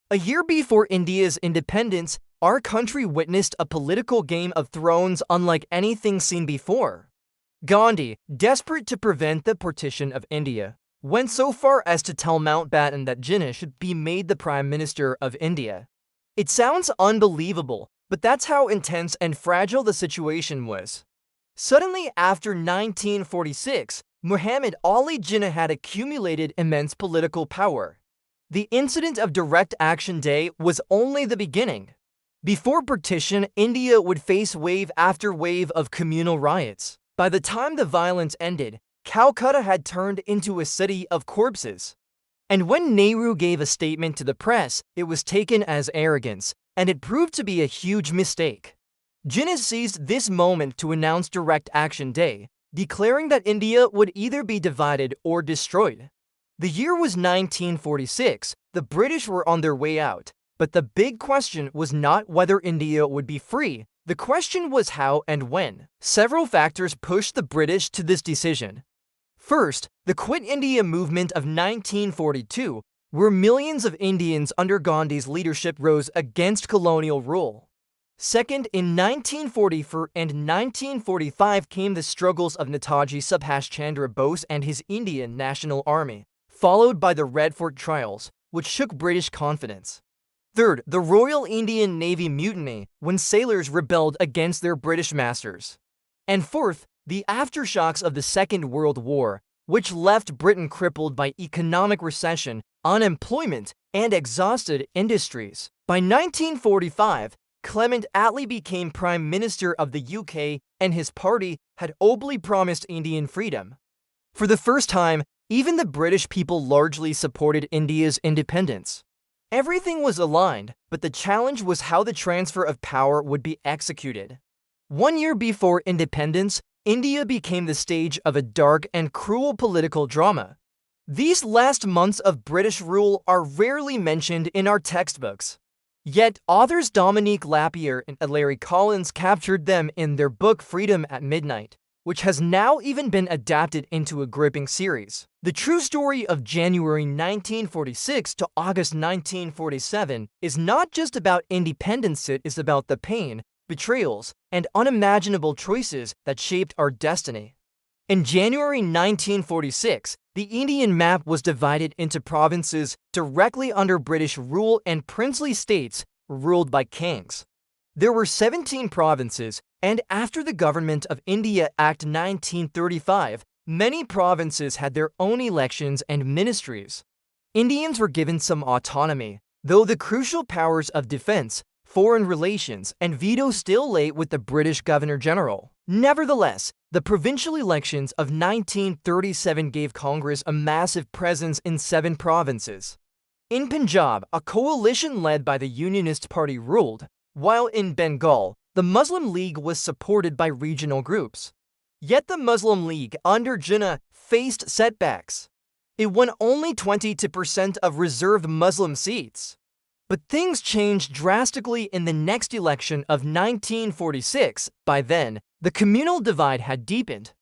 A year before India's independence, our country witnessed a political game of thrones unlike anything seen before. Gandhi, desperate to prevent the partition of India, went so far as to tell Mountbatten that Jinnah should be made the Prime Minister of India. It sounds unbelievable, but that's how intense and fragile the situation was. Suddenly, after 1946, Muhammad Ali Jinnah had accumulated immense political power. The incident of Direct Action Day was only the beginning. Before partition, India would face wave after wave of communal riots. By the time the violence ended, Calcutta had turned into a city of corpses. And when Nehru gave a statement to the press, it was taken as arrogance, and it proved to be a huge mistake. Jinnah seized this moment to announce Direct Action Day, declaring that India would either be divided or destroyed. The year was 1946, the British were on their way out, but the big question was not whether India would be free, the question was how and when. Several factors pushed the British to this decision. First, the Quit India movement of 1942, where millions of Indians under Gandhi's leadership rose against colonial rule. Second, in 1944 and 1945 came the struggles of Netaji Subhash Chandra Bose and his Indian National Army, followed by the Red Fort trials, which shook British confidence. Third, the Royal Indian Navy mutiny, when sailors rebelled against their British masters. And fourth, the aftershocks of the Second World War, which left Britain crippled by economic recession, unemployment, and exhausted industries. By 1945, Clement Attlee became Prime Minister of the UK, and his party had openly promised Indian freedom. For the first time, even the British people largely supported India's independence. Everything was aligned, but the challenge was how the transfer of power would be executed. 1 year before independence, India became the stage of a dark and cruel political drama. These last months of British rule are rarely mentioned in our textbooks. Yet, authors Dominique Lapierre and Larry Collins captured them in their book Freedom at Midnight, which has now even been adapted into a gripping series. The true story of January 1946 to August 1947 is not just about independence, it is about the pain, betrayals, and unimaginable choices that shaped our destiny. In January 1946, the Indian map was divided into provinces directly under British rule and princely states ruled by kings. There were 17 provinces, and after the Government of India Act 1935, many provinces had their own elections and ministries. Indians were given some autonomy, though the crucial powers of defense, foreign relations, and veto still lay with the British Governor-General. Nevertheless, the provincial elections of 1937 gave Congress a massive presence in 7 provinces. In Punjab, a coalition led by the Unionist Party ruled, while in Bengal, the Muslim League was supported by regional groups. Yet the Muslim League under Jinnah faced setbacks. It won only 22% of reserved Muslim seats. But things changed drastically in the next election of 1946. By then, the communal divide had deepened.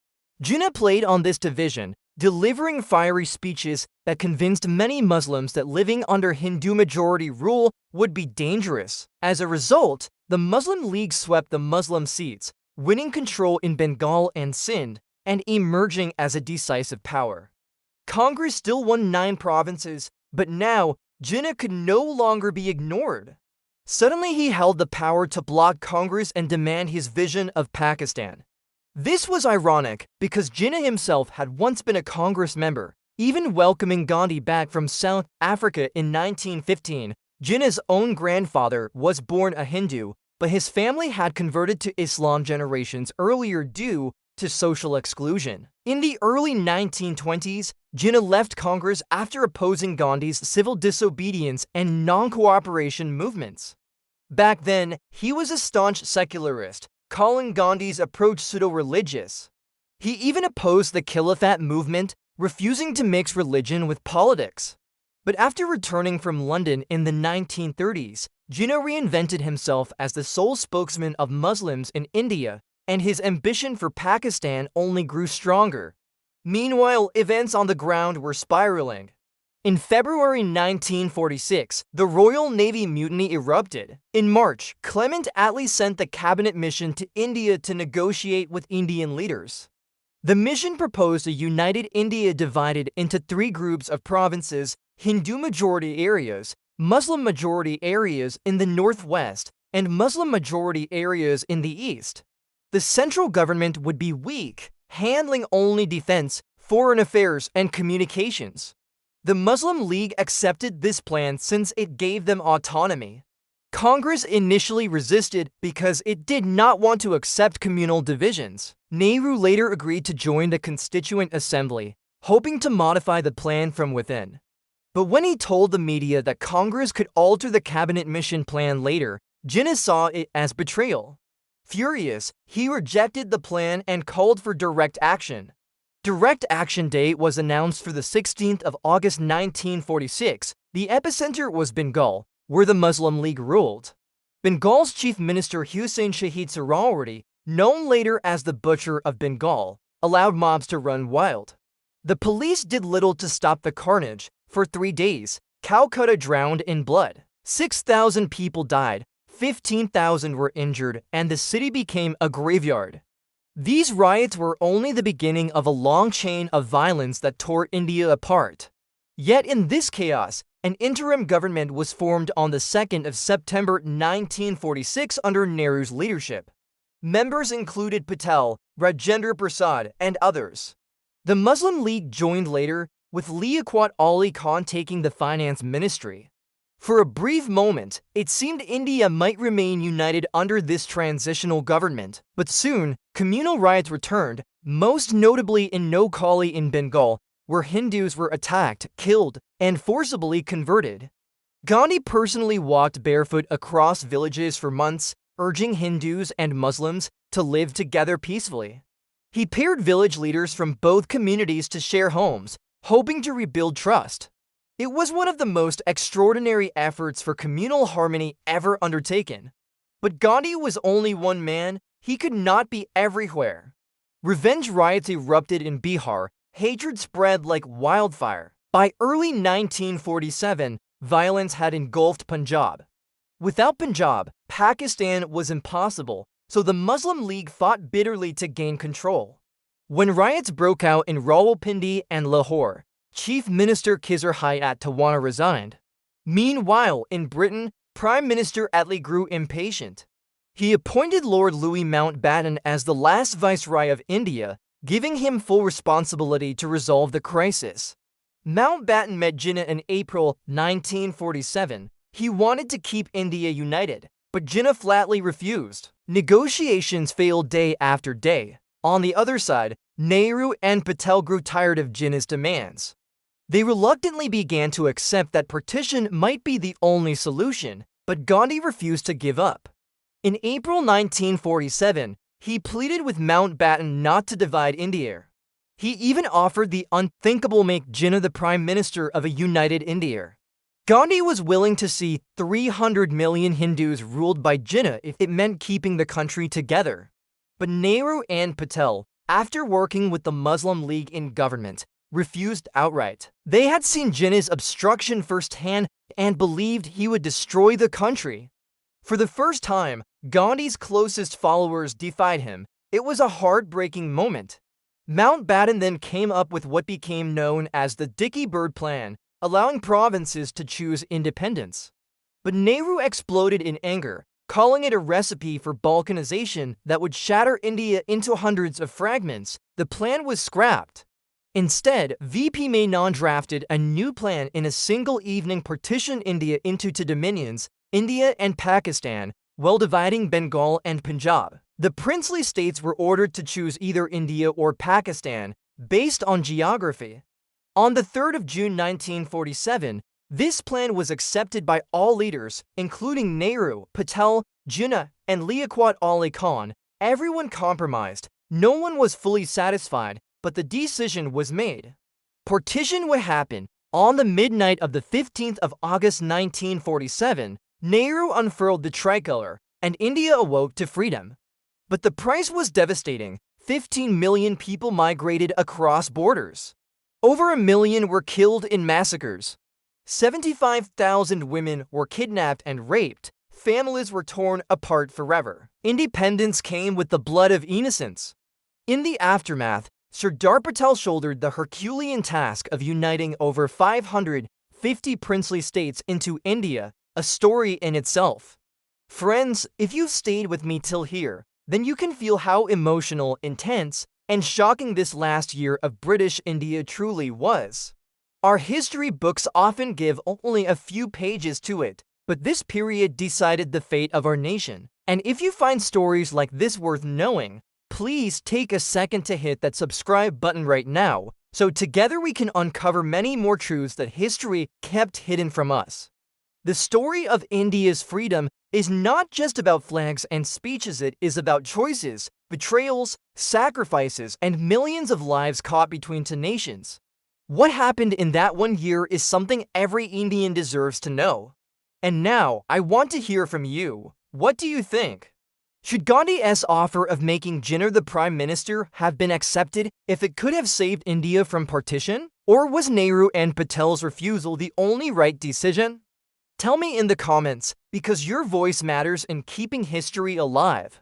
Jinnah played on this division, delivering fiery speeches that convinced many Muslims that living under Hindu-majority rule would be dangerous. As a result, the Muslim League swept the Muslim seats, winning control in Bengal and Sindh, and emerging as a decisive power. Congress still won 9 provinces, but now Jinnah could no longer be ignored. Suddenly he held the power to block Congress and demand his vision of Pakistan. This was ironic because Jinnah himself had once been a Congress member, even welcoming Gandhi back from South Africa in 1915. Jinnah's own grandfather was born a Hindu, but his family had converted to Islam generations earlier due to social exclusion. In the early 1920s, Jinnah left Congress after opposing Gandhi's civil disobedience and non-cooperation movements. Back then, he was a staunch secularist, calling Gandhi's approach pseudo-religious. He even opposed the Caliphate movement, refusing to mix religion with politics. But after returning from London in the 1930s, Jinnah reinvented himself as the sole spokesman of Muslims in India, and his ambition for Pakistan only grew stronger. Meanwhile, events on the ground were spiraling. In February 1946, the Royal Navy mutiny erupted. In March, Clement Attlee sent the cabinet mission to India to negotiate with Indian leaders. The mission proposed a united India divided into three groups of provinces: Hindu-majority areas, Muslim-majority areas in the northwest, and Muslim-majority areas in the east. The central government would be weak, handling only defense, foreign affairs, and communications. The Muslim League accepted this plan since it gave them autonomy. Congress initially resisted because it did not want to accept communal divisions. Nehru later agreed to join the Constituent Assembly, hoping to modify the plan from within. But when he told the media that Congress could alter the cabinet mission plan later, Jinnah saw it as betrayal. Furious, he rejected the plan and called for direct action. Direct Action Day was announced for the 16th of August 1946. The epicenter was Bengal, where the Muslim League ruled. Bengal's chief minister Hussain Shahid Sohrawardy, known later as the Butcher of Bengal, allowed mobs to run wild. The police did little to stop the carnage. For 3 days, Calcutta drowned in blood. 6,000 people died, 15,000 were injured, and the city became a graveyard. These riots were only the beginning of a long chain of violence that tore India apart. Yet in this chaos, an interim government was formed on the 2nd of September 1946 under Nehru's leadership. Members included Patel, Rajendra Prasad, and others. The Muslim League joined later, with Liaquat Ali Khan taking the finance ministry. For a brief moment, it seemed India might remain united under this transitional government, but soon, communal riots returned, most notably in Noakhali in Bengal, where Hindus were attacked, killed, and forcibly converted. Gandhi personally walked barefoot across villages for months, urging Hindus and Muslims to live together peacefully. He paired village leaders from both communities to share homes, hoping to rebuild trust. It was one of the most extraordinary efforts for communal harmony ever undertaken. But Gandhi was only one man. He could not be everywhere. Revenge riots erupted in Bihar. Hatred spread like wildfire. By early 1947, violence had engulfed Punjab. Without Punjab, Pakistan was impossible, so the Muslim League fought bitterly to gain control. When riots broke out in Rawalpindi and Lahore, Chief Minister Khizr Hayat Tawana resigned. Meanwhile, in Britain, Prime Minister Attlee grew impatient. He appointed Lord Louis Mountbatten as the last Viceroy of India, giving him full responsibility to resolve the crisis. Mountbatten met Jinnah in April 1947. He wanted to keep India united, but Jinnah flatly refused. Negotiations failed day after day. On the other side, Nehru and Patel grew tired of Jinnah's demands. They reluctantly began to accept that partition might be the only solution, but Gandhi refused to give up. In April 1947, he pleaded with Mountbatten not to divide India. He even offered the unthinkable: make Jinnah the Prime Minister of a united India. Gandhi was willing to see 300 million Hindus ruled by Jinnah if it meant keeping the country together. But Nehru and Patel, after working with the Muslim League in government, refused outright. They had seen Jinnah's obstruction firsthand and believed he would destroy the country. For the first time, Gandhi's closest followers defied him. It was a heartbreaking moment. Mountbatten then came up with what became known as the Dicky Bird Plan, allowing provinces to choose independence. But Nehru exploded in anger, calling it a recipe for balkanization that would shatter India into hundreds of fragments. The plan was scrapped. Instead, VP Menon drafted a new plan in a single evening: partition India into two dominions, India and Pakistan, while dividing Bengal and Punjab. The princely states were ordered to choose either India or Pakistan, based on geography. On the 3rd of June 1947, this plan was accepted by all leaders, including Nehru, Patel, Jinnah, and Liaquat Ali Khan. Everyone compromised. No one was fully satisfied, but the decision was made. Partition would happen. On the midnight of the 15th of August 1947, Nehru unfurled the tricolor, and India awoke to freedom. But the price was devastating. 15 million people migrated across borders. Over 1 million were killed in massacres. 75,000 women were kidnapped and raped. Families were torn apart forever. Independence came with the blood of innocents. In the aftermath, Sardar Patel shouldered the Herculean task of uniting over 550 princely states into India, a story in itself. Friends, if you've stayed with me till here, then you can feel how emotional, intense, and shocking this last year of British India truly was. Our history books often give only a few pages to it, but this period decided the fate of our nation. And if you find stories like this worth knowing, please take a second to hit that subscribe button right now, so together we can uncover many more truths that history kept hidden from us. The story of India's freedom is not just about flags and speeches, it is about choices, betrayals, sacrifices, and millions of lives caught between two nations. What happened in that 1 year is something every Indian deserves to know. And now, I want to hear from you. What do you think? Should Gandhi's offer of making Jinnah the Prime Minister have been accepted if it could have saved India from partition? Or was Nehru and Patel's refusal the only right decision? Tell me in the comments, because your voice matters in keeping history alive.